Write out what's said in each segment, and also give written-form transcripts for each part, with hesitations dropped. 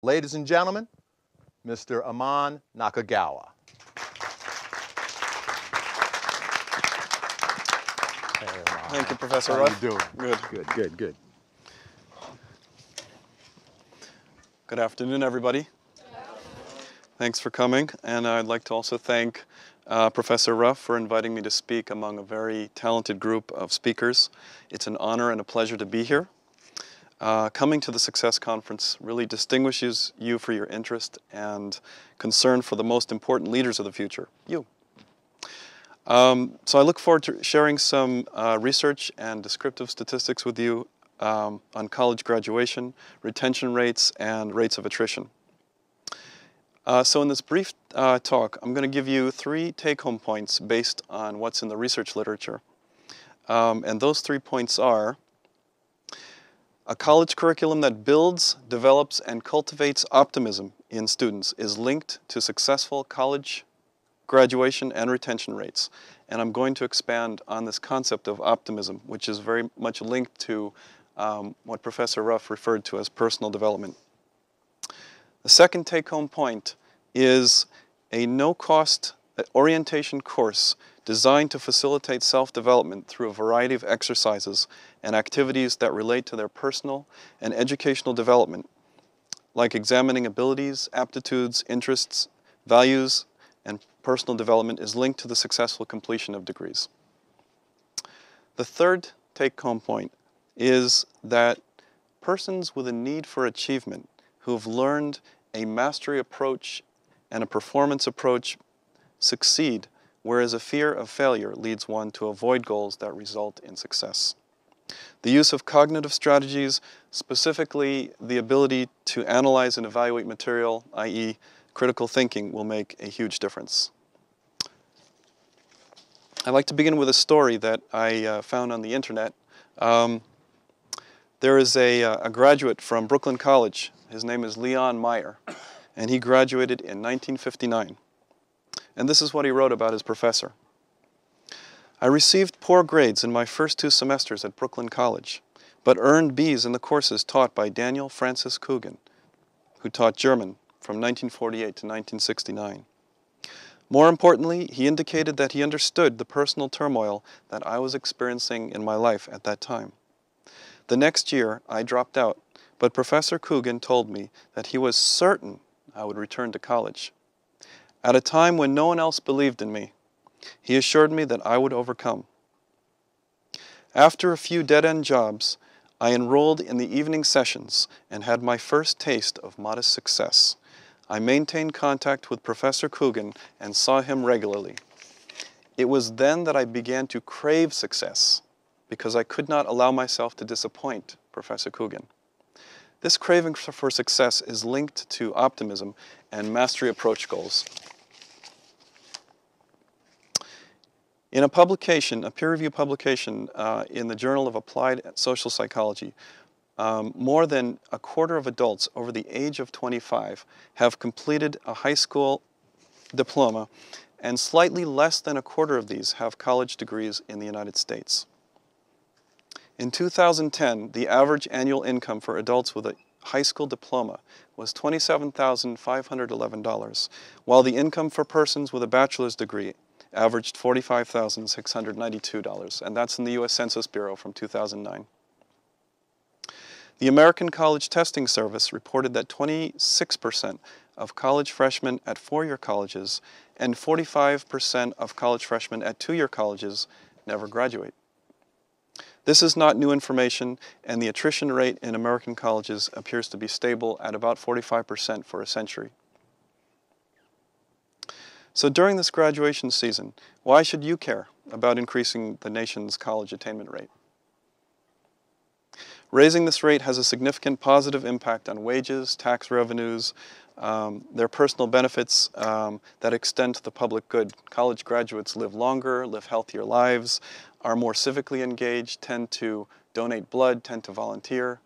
Ladies and gentlemen, Mr. Aman Nakagawa. Hey, Aman. Thank you, Professor How Ruff. you doing? Good. Good afternoon, everybody. Thanks for coming, and I'd like to also thank Professor Ruff for inviting me to speak among a very talented group of speakers. It's an honor and a pleasure to be here. Coming to the Success Conference really distinguishes you for your interest and concern for the most important leaders of the future, you. So I look forward to sharing some research and descriptive statistics with you on college graduation, retention rates, and rates of attrition. So in this brief talk, I'm going to give you 3 take-home points based on what's in the research literature. And those 3 points are: a college curriculum that builds, develops, and cultivates optimism in students is linked to successful college graduation and retention rates. And I'm going to expand on this concept of optimism, which is very much linked to what Professor Ruff referred to as personal development. The second take-home point is a no-cost orientation course designed to facilitate self-development through a variety of exercises and activities that relate to their personal and educational development, like examining abilities, aptitudes, interests, values, and personal development is linked to the successful completion of degrees. The third take-home point is that persons with a need for achievement who have learned a mastery approach and a performance approach succeed, whereas a fear of failure leads one to avoid goals that result in success. The use of cognitive strategies, specifically the ability to analyze and evaluate material, i.e. critical thinking, will make a huge difference. I'd like to begin with a story that I found on the internet. There is a graduate from Brooklyn College. His name is Leon Meyer, and he graduated in 1959. And this is what he wrote about his professor. I received poor grades in my first 2 semesters at Brooklyn College, but earned B's in the courses taught by Daniel Francis Coogan, who taught German from 1948 to 1969. More importantly, he indicated that he understood the personal turmoil that I was experiencing in my life at that time. The next year, I dropped out, but Professor Coogan told me that he was certain I would return to college. At a time when no one else believed in me, he assured me that I would overcome. After a few dead-end jobs, I enrolled in the evening sessions and had my first taste of modest success. I maintained contact with Professor Coogan and saw him regularly. It was then that I began to crave success because I could not allow myself to disappoint Professor Coogan. This craving for success is linked to optimism and mastery approach goals. In a publication, a peer-reviewed publication in the Journal of Applied Social Psychology, more than a quarter of adults over the age of 25 have completed a high school diploma, and slightly less than a quarter of these have college degrees in the United States. In 2010, the average annual income for adults with a high school diploma was $27,511, while the income for persons with a bachelor's degree averaged $45,692, and that's in the U.S. Census Bureau from 2009. The American College Testing Service reported that 26% of college freshmen at 4-year colleges and 45% of college freshmen at 2-year colleges never graduate. This is not new information, and the attrition rate in American colleges appears to be stable at about 45% for a century. So during this graduation season, why should you care about increasing the nation's college attainment rate? Raising this rate has a significant positive impact on wages, tax revenues, their personal benefits that extend to the public good. College graduates live longer, live healthier lives, are more civically engaged, tend to donate blood, tend to volunteer.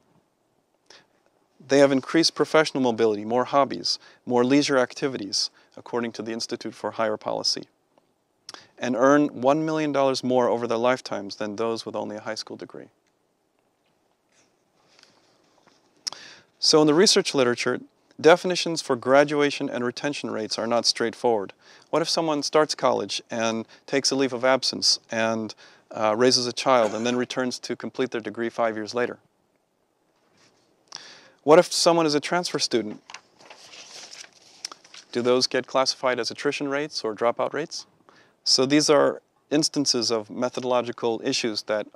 They have increased professional mobility, more hobbies, more leisure activities, according to the Institute for Higher Policy, and earn $1 million more over their lifetimes than those with only a high school degree. So in the research literature, Definitions for graduation and retention rates are not straightforward. What if someone starts college and takes a leave of absence and raises a child and then returns to complete their degree 5 years later? What if someone is a transfer student? Do those get classified as attrition rates or dropout rates? So these are instances of methodological issues that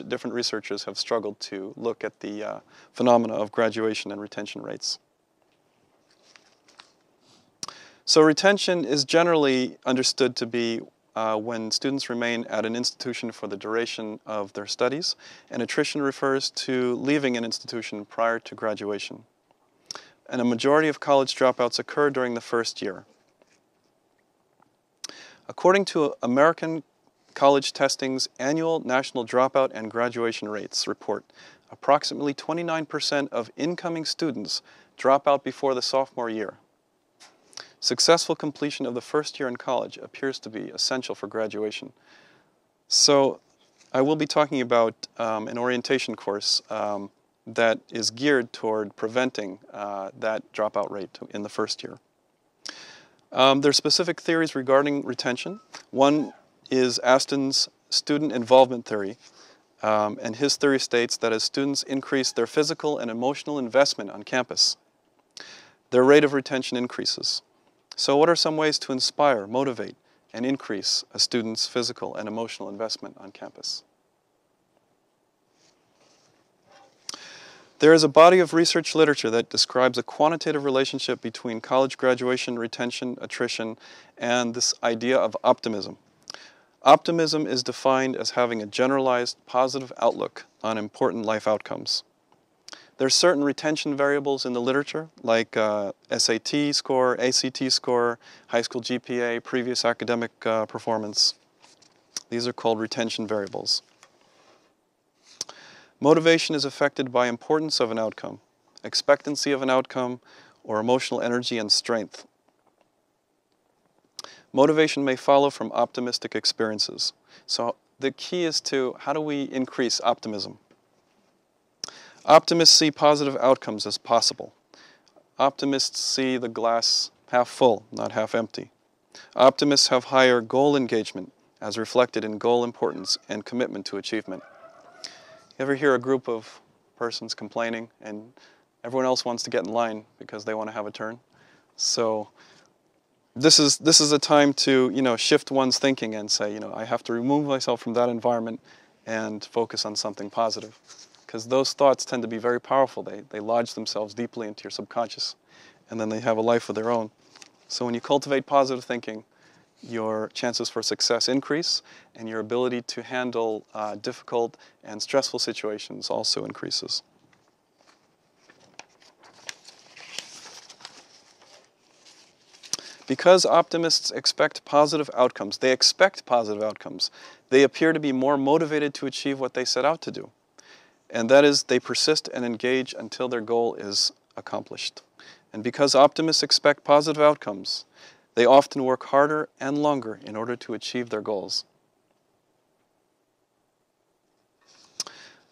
different researchers have struggled to look at the phenomena of graduation and retention rates. So retention is generally understood to be when students remain at an institution for the duration of their studies, and attrition refers to leaving an institution prior to graduation. And a majority of college dropouts occur during the first year. According to American College Testing's annual National Dropout and Graduation Rates report, approximately 29% of incoming students drop out before the sophomore year. Successful completion of the first year in college appears to be essential for graduation. So I will be talking about an orientation course that is geared toward preventing that dropout rate in the first year. There are specific theories regarding retention. One is Aston's student involvement theory, and his theory states that as students increase their physical and emotional investment on campus, their rate of retention increases. So what are some ways to inspire, motivate, and increase a student's physical and emotional investment on campus? There is a body of research literature that describes a quantitative relationship between college graduation, retention, attrition, and this idea of optimism. Optimism is defined as having a generalized positive outlook on important life outcomes. There are certain retention variables in the literature, like SAT score, ACT score, high school GPA, previous academic performance. These are called retention variables. Motivation is affected by importance of an outcome, expectancy of an outcome, or emotional energy and strength. Motivation may follow from optimistic experiences. So the key is to how do we increase optimism? Optimists see positive outcomes as possible. Optimists see the glass half full, not half empty. Optimists have higher goal engagement, as reflected in goal importance and commitment to achievement. You ever hear a group of persons complaining and everyone else wants to get in line because they want to have a turn? So this is a time to shift one's thinking and say, I have to remove myself from that environment and focus on something positive. Because those thoughts tend to be very powerful. They lodge themselves deeply into your subconscious, and then they have a life of their own. So when you cultivate positive thinking, your chances for success increase, and your ability to handle difficult and stressful situations also increases. Because optimists expect positive outcomes, they appear to be more motivated to achieve what they set out to do. And that is, they persist and engage until their goal is accomplished. And because optimists expect positive outcomes, they often work harder and longer in order to achieve their goals.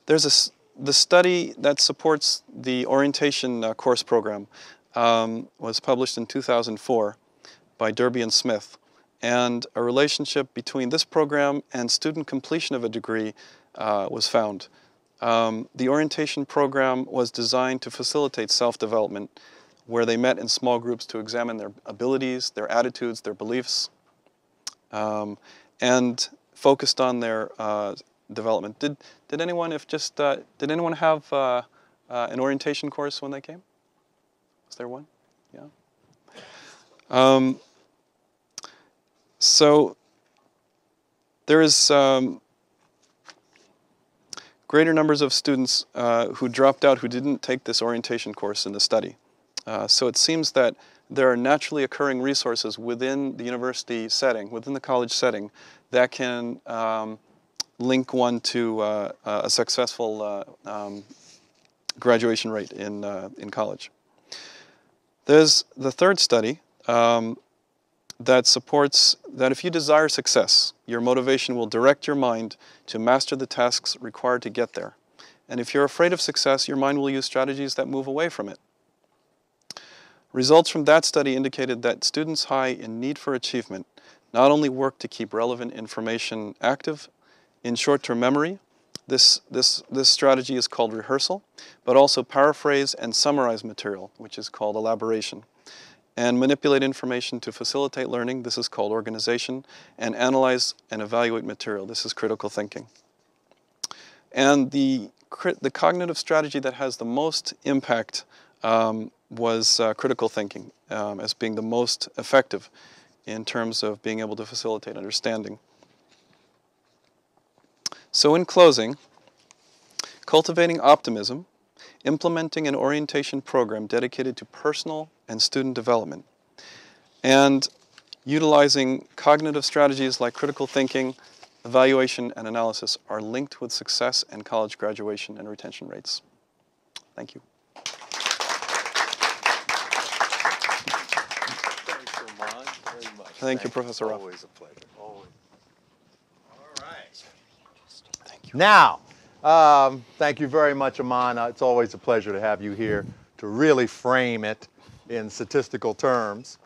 There's the study that supports the orientation course program was published in 2004 by Derby and Smith. And a relationship between this program and student completion of a degree was found. The orientation program was designed to facilitate self-development, where they met in small groups to examine their abilities, their attitudes, their beliefs, and focused on their development. Did anyone have an orientation course when they came? Was there one? Yeah. So there is greater numbers of students who dropped out who didn't take this orientation course in the study. So it seems that there are naturally occurring resources within the university setting, within the college setting, that can link one to a successful graduation rate in college. There's the third study that supports that if you desire success, your motivation will direct your mind to master the tasks required to get there. And if you're afraid of success, your mind will use strategies that move away from it. Results from that study indicated that students high in need for achievement not only work to keep relevant information active in short-term memory, this strategy is called rehearsal, but also paraphrase and summarize material, which is called elaboration, and manipulate information to facilitate learning, this is called organization, and analyze and evaluate material, this is critical thinking. And the cognitive strategy that has the most impact was critical thinking as being the most effective in terms of being able to facilitate understanding. So in closing, cultivating optimism, implementing an orientation program dedicated to personal and student development, and utilizing cognitive strategies like critical thinking, evaluation, and analysis are linked with success and college graduation and retention rates. Thank you. Thanks, Aman, very much. Thank you, Professor Ruff. Always a pleasure. Always. All right. Thank you. Now, thank you very much, Aman. It's always a pleasure to have you here to really frame it in statistical terms.